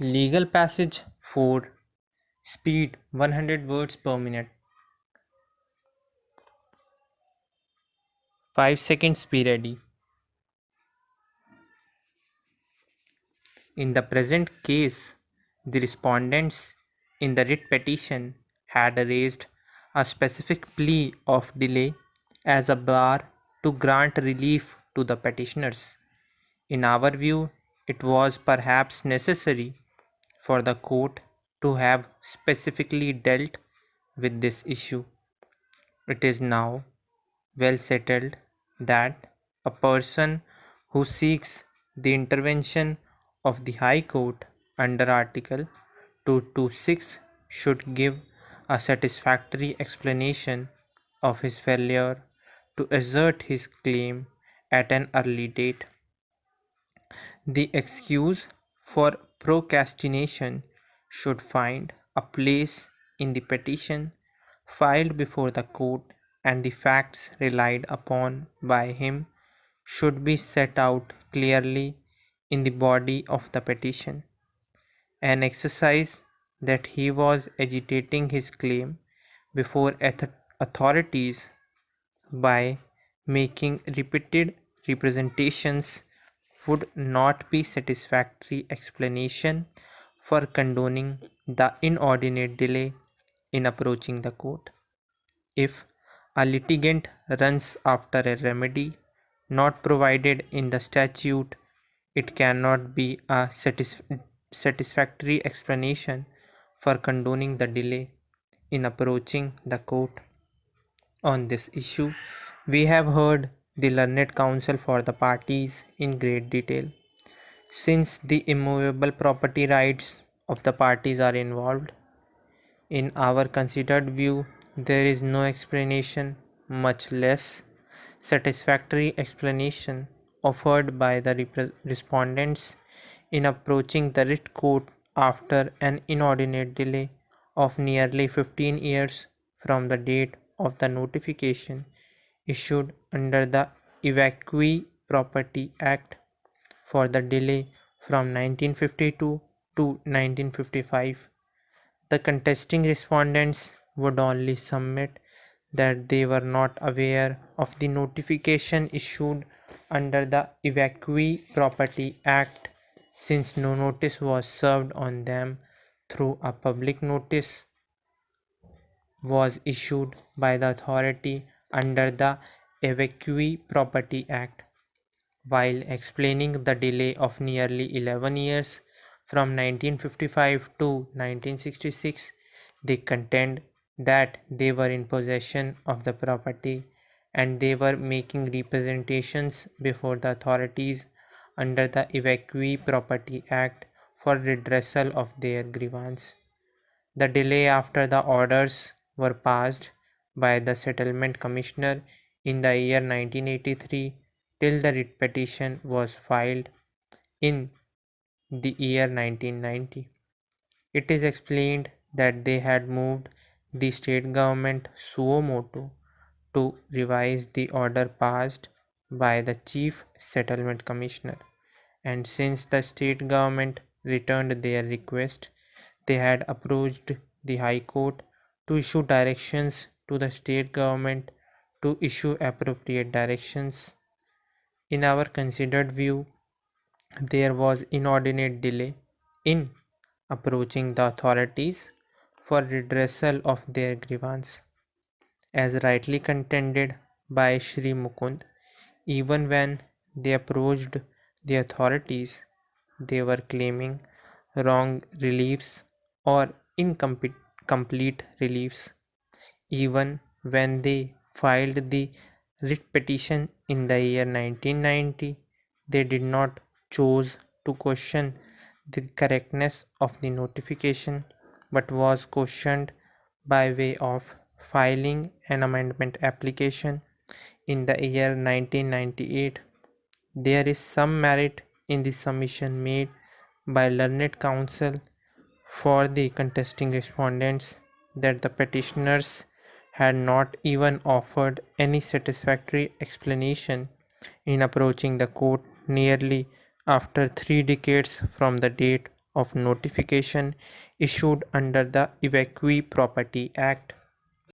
Legal passage 4. Speed 100 words per minute. 5 seconds, be ready. In the present case, the respondents in the writ petition had raised a specific plea of delay as a bar to grant relief to the petitioners. In our view, it was perhaps necessary for the court to have specifically dealt with this issue. It is now well settled that a person who seeks the intervention of the High Court under Article 226 should give a satisfactory explanation of his failure to assert his claim at an early date. The excuse for procrastination should find a place in the petition filed before the court, and the facts relied upon by him should be set out clearly in the body of the petition. An exercise that he was agitating his claim before authorities by making repeated representations would not be satisfactory explanation for condoning the inordinate delay in approaching the court. If a litigant runs after a remedy not provided in the statute, it cannot be a satisfactory explanation for condoning the delay in approaching the court. On this issue, we have heard the learned counsel for the parties in great detail. Since the immovable property rights of the parties are involved, in our considered view, there is no explanation, much less satisfactory explanation, offered by the respondents in approaching the writ court after an inordinate delay of nearly 15 years from the date of the notification issued under the Evacuee Property Act for the delay from 1952 to 1955. The contesting respondents would only submit that they were not aware of the notification issued under the Evacuee Property Act, since no notice was served on them through a public notice was issued by the authority under the Evacuee Property Act. While explaining the delay of nearly 11 years from 1955 to 1966, they contend that they were in possession of the property and they were making representations before the authorities under the Evacuee Property Act for redressal of their grievance. The delay after the orders were passed by the Settlement Commissioner in the year 1983 till the writ petition was filed in the year 1990. It is explained that they had moved the state government suo motu to revise the order passed by the Chief Settlement Commissioner, and since the state government returned their request, they had approached the High Court to issue directions to the state government to issue appropriate directions. In our considered view, there was inordinate delay in approaching the authorities for redressal of their grievance. As rightly contended by Shri Mukund, even when they approached the authorities, they were claiming wrong reliefs or incomplete reliefs. Even when they filed the writ petition in the year 1990, they did not choose to question the correctness of the notification, but was questioned by way of filing an amendment application in the year 1998. There is some merit in the submission made by learned counsel for the contesting respondents that the petitioners had not even offered any satisfactory explanation in approaching the court nearly after 3 decades from the date of notification issued under the Evacuee Property Act